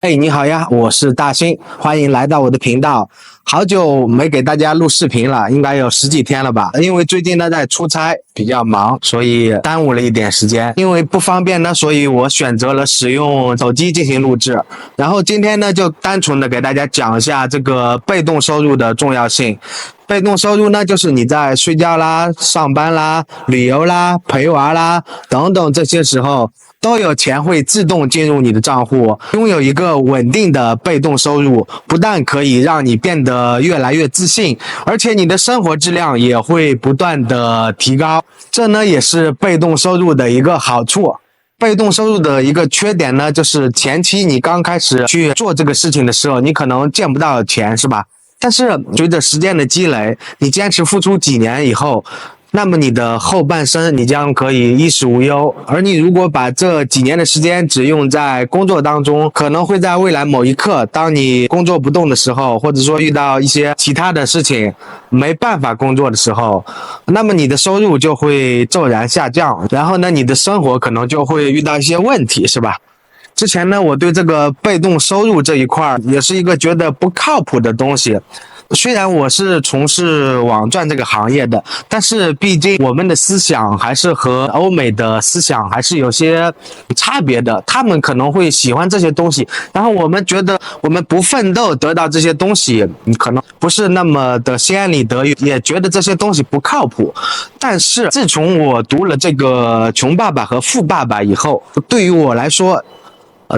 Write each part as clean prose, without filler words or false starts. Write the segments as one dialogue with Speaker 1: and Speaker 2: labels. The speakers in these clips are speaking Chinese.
Speaker 1: 哎，你好呀，我是大兴，欢迎来到我的频道。好久没给大家录视频了，应该有十几天了吧？因为最近呢在出差，比较忙，所以耽误了一点时间。因为不方便呢，所以我选择了使用手机进行录制。然后今天呢，就单纯的给大家讲一下这个被动收入的重要性。被动收入呢，就是你在睡觉啦、上班啦、旅游啦、陪娃啦等等这些时候，都有钱会自动进入你的账户。拥有一个稳定的被动收入，不但可以让你变得越来越自信，而且你的生活质量也会不断的提高。这呢，也是被动收入的一个好处。被动收入的一个缺点呢，就是前期你刚开始去做这个事情的时候，你可能见不到钱，是吧？但是随着时间的积累，你坚持付出几年以后，那么你的后半生你将可以衣食无忧。而你如果把这几年的时间只用在工作当中，可能会在未来某一刻，当你工作不动的时候，或者说遇到一些其他的事情没办法工作的时候，那么你的收入就会骤然下降，然后呢，你的生活可能就会遇到一些问题，是吧？之前呢，我对这个被动收入这一块也是一个觉得不靠谱的东西。虽然我是从事网赚这个行业的，但是毕竟我们的思想还是和欧美的思想还是有些差别的。他们可能会喜欢这些东西，然后我们觉得我们不奋斗得到这些东西，可能不是那么的心安理得，也觉得这些东西不靠谱。但是自从我读了这个《穷爸爸和富爸爸》以后，对于我来说，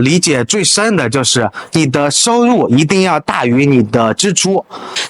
Speaker 1: 理解最深的就是你的收入一定要大于你的支出。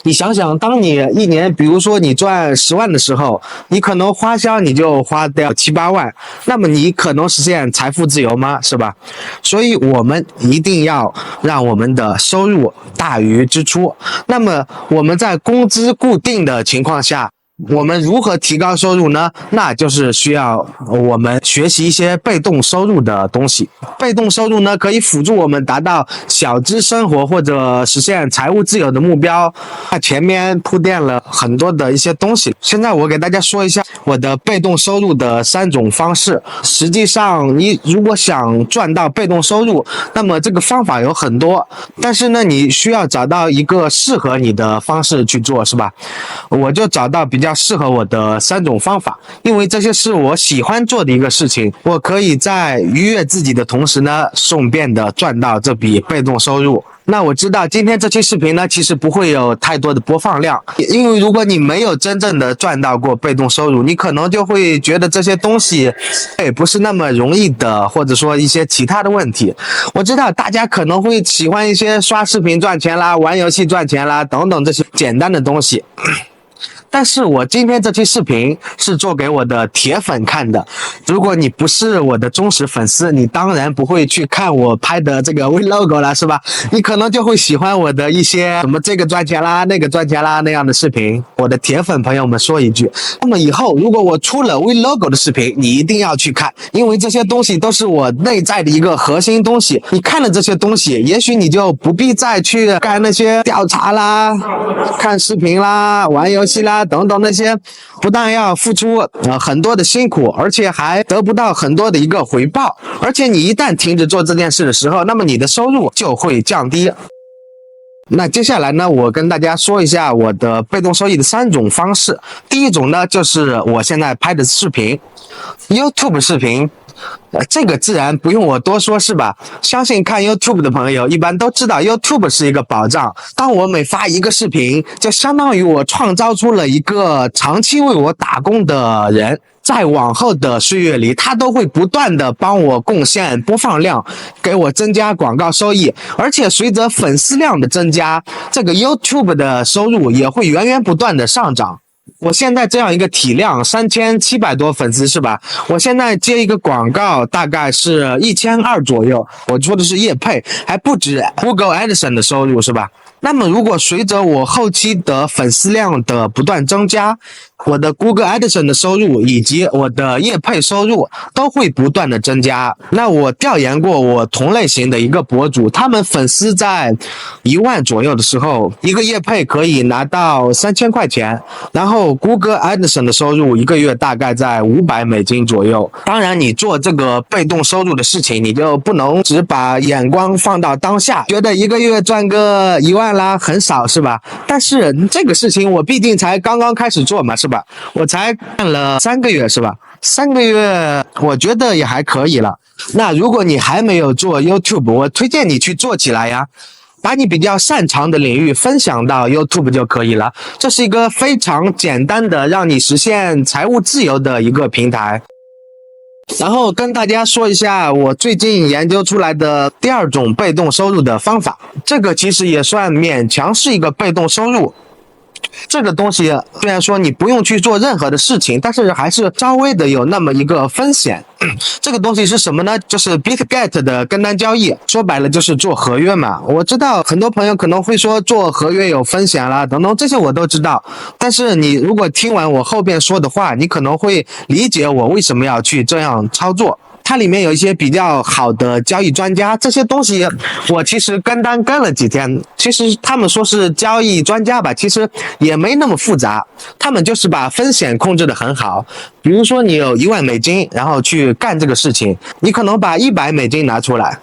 Speaker 1: 你想想，当你一年，比如说你赚10万的时候，你可能花销你就花掉7、8万，那么你可能实现财富自由吗？是吧？所以我们一定要让我们的收入大于支出。那么我们在工资固定的情况下，我们如何提高收入呢？那就是需要我们学习一些被动收入的东西。被动收入呢，可以辅助我们达到小资生活或者实现财务自由的目标。那前面铺垫了很多的一些东西，现在我给大家说一下我的被动收入的3种方式。实际上，你如果想赚到被动收入，那么这个方法有很多，但是呢，你需要找到一个适合你的方式去做，是吧？我就找到比较适合我的3种方法，因为这些是我喜欢做的一个事情，我可以在愉悦自己的同时呢，顺便的赚到这笔被动收入。那我知道今天这期视频呢，其实不会有太多的播放量，因为如果你没有真正的赚到过被动收入，你可能就会觉得这些东西也不是那么容易的，或者说一些其他的问题。我知道大家可能会喜欢一些刷视频赚钱啦、玩游戏赚钱啦等等这些简单的东西。但是我今天这期视频是做给我的铁粉看的。如果你不是我的忠实粉丝，你当然不会去看我拍的这个 Vlog 了，是吧？你可能就会喜欢我的一些什么这个赚钱啦、那个赚钱啦那样的视频。我的铁粉朋友们说一句，那么以后如果我出了 Vlog 的视频，你一定要去看，因为这些东西都是我内在的一个核心东西。你看了这些东西，也许你就不必再去干那些调查啦、看视频啦、玩游戏啦等等那些，不但要付出很多的辛苦，而且还得不到很多的一个回报。而且你一旦停止做这件事的时候，那么你的收入就会降低。那接下来呢，我跟大家说一下我的被动收益的3种方式。第一种呢，就是我现在拍的视频 ，YouTube 视频。这个自然不用我多说，是吧？相信看 YouTube 的朋友一般都知道 YouTube 是一个保障。当我每发一个视频，就相当于我创造出了一个长期为我打工的人，在往后的岁月里，他都会不断的帮我贡献播放量，给我增加广告收益。而且随着粉丝量的增加，这个 YouTube 的收入也会源源不断的上涨。我现在这样一个体量，3700多粉丝是吧？我现在接一个广告大概是1200左右，我说的是业配，还不止 Google AdSense 的收入是吧？那么如果随着我后期的粉丝量的不断增加，我的 Google AdSense 的收入以及我的业配收入都会不断的增加。那我调研过我同类型的一个博主，他们粉丝在1万左右的时候，一个业配可以拿到3000块钱，然后 Google AdSense 的收入一个月大概在$500左右。当然你做这个被动收入的事情，你就不能只把眼光放到当下，觉得一个月赚个1万啦很少是吧？但是这个事情我毕竟才刚刚开始做嘛，是吧？我才干了3个月是吧？3个月我觉得也还可以了。那如果你还没有做 YouTube， 我推荐你去做起来呀，把你比较擅长的领域分享到 YouTube 就可以了。这是一个非常简单的让你实现财务自由的一个平台。然后跟大家说一下我最近研究出来的第2种被动收入的方法，这个其实也算勉强是一个被动收入。这个东西虽然说你不用去做任何的事情，但是还是稍微的有那么一个风险。这个东西是什么呢？就是 BitGet 的跟单交易，说白了就是做合约嘛。我知道很多朋友可能会说做合约有风险啦等等，这些我都知道，但是你如果听完我后边说的话，你可能会理解我为什么要去这样操作。它里面有一些比较好的交易专家，这些东西我其实跟单跟了几天，其实他们说是交易专家吧，其实也没那么复杂，他们就是把风险控制得很好。比如说你有$1万，然后去干这个事情，你可能把$100拿出来，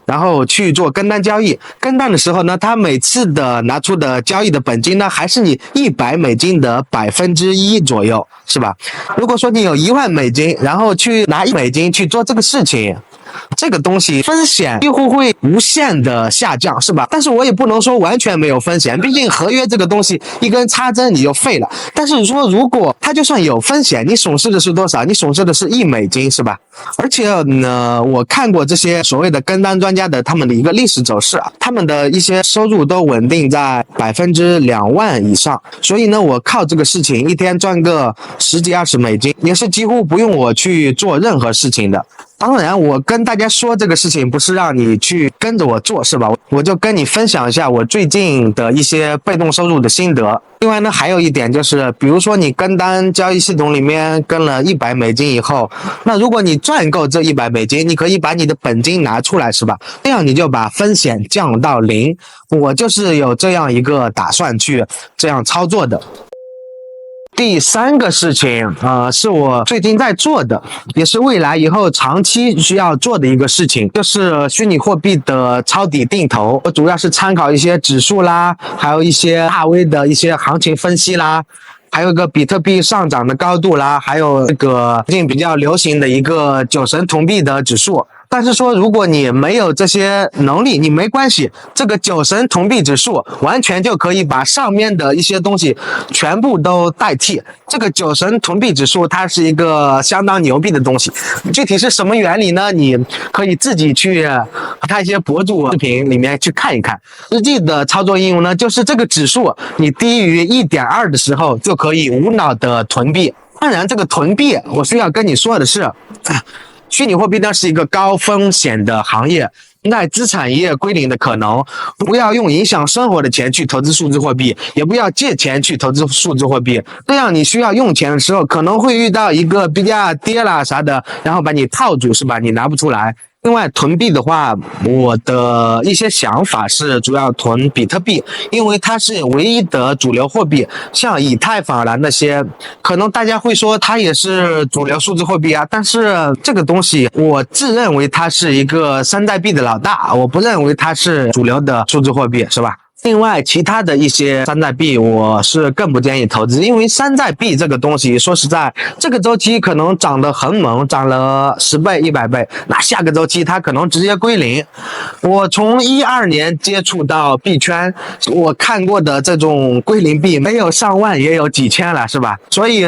Speaker 1: 然后去做跟单交易。跟单的时候呢，他每次的拿出的交易的本金呢，还是你$100的1%左右，是吧？如果说你有$1万，然后去拿$1去做这个事情，这个东西风险几乎会无限的下降，是吧？但是我也不能说完全没有风险，毕竟合约这个东西一根插针你就废了。但是说如果它就算有风险，你损失的是多少？你损失的是$1，是吧？而且呢，我看过这些所谓的跟单专家的他们的一个历史走势啊，他们的一些收入都稳定在2万以上。所以呢，我靠这个事情一天赚个10几20，也是几乎不用我去做任何事情的。当然我跟大家说这个事情不是让你去跟着我做，是吧？我就跟你分享一下我最近的一些被动收入的心得。另外呢，还有一点就是，比如说你跟单交易系统里面跟了$100以后，那如果你赚够这$100，你可以把你的本金拿出来，是吧？这样你就把风险降到0。我就是有这样一个打算去这样操作的。第3个事情是我最近在做的，也是未来以后长期需要做的一个事情，就是虚拟货币的抄底定投。我主要是参考一些指数啦，还有一些大 V 的一些行情分析啦，还有一个比特币上涨的高度啦，还有这个最近比较流行的一个9神同币的指数。但是说如果你没有这些能力，你没关系，这个9神同币指数完全就可以把上面的一些东西全部都代替。这个9神同币指数它是一个相当牛逼的东西，具体是什么原理呢？你可以自己去看一些博主视频里面去看一看。实际的操作应用呢，就是这个指数你低于1.2的时候就可以无脑的囤币。当然这个囤币我需要跟你说的是，虚拟货币呢是一个高风险的行业，那资产业归零的可能，不要用影响生活的钱去投资数字货币，也不要借钱去投资数字货币，这样你需要用钱的时候可能会遇到一个比较跌啦啥的，然后把你套住，是吧？你拿不出来。另外囤币的话，我的一些想法是主要囤比特币，因为它是唯一的主流货币。像以太坊啦那些，可能大家会说它也是主流数字货币啊，但是这个东西我自认为它是一个山寨币的老大，我不认为它是主流的数字货币，是吧？另外其他的一些山寨币我是更不建议投资，因为山寨币这个东西说实在，这个周期可能涨得很猛，涨了10倍100倍，那下个周期它可能直接归零。我从12年接触到币圈，我看过的这种归零币没有上万也有几千了，是吧？所以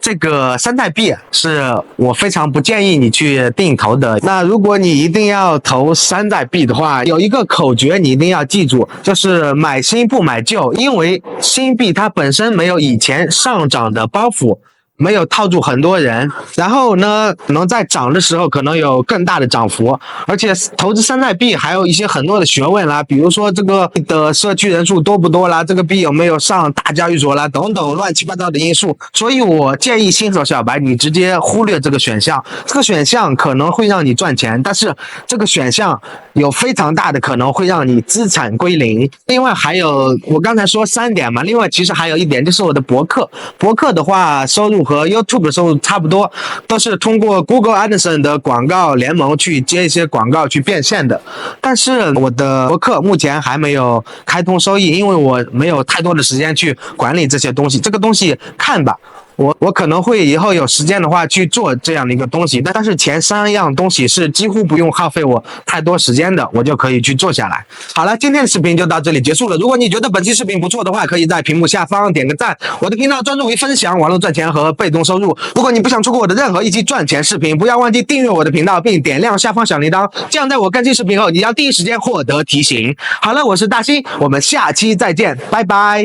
Speaker 1: 这个山寨币是我非常不建议你去定投的。那如果你一定要投山寨币的话，有一个口诀你一定要记住，就是买新不买旧，因为新币它本身没有以前上涨的包袱，没有套住很多人，然后呢，可能在涨的时候可能有更大的涨幅，而且投资山寨币还有一些很多的学问啦，比如说这个的社区人数多不多啦，这个币有没有上大交易所啦，等等乱七八糟的因素，所以我建议新手小白你直接忽略这个选项，这个选项可能会让你赚钱，但是这个选项有非常大的可能会让你资产归零。另外还有我刚才说3点嘛，另外其实还有一点就是我的博客的话收入和 YouTube 的收入差不多，都是通过 Google AdSense 的广告联盟去接一些广告去变现的，但是我的博客目前还没有开通收益，因为我没有太多的时间去管理这些东西，这个东西看吧。我可能会以后有时间的话去做这样的一个东西，但是前3样东西是几乎不用耗费我太多时间的，我就可以去做下来。好了，今天的视频就到这里结束了。如果你觉得本期视频不错的话，可以在屏幕下方点个赞。我的频道专注于分享网络赚钱和被动收入。如果你不想错过我的任何一期赚钱视频，不要忘记订阅我的频道，并点亮下方小铃铛，这样在我更新视频后，你将第一时间获得提醒。好了，我是大新，我们下期再见，拜拜。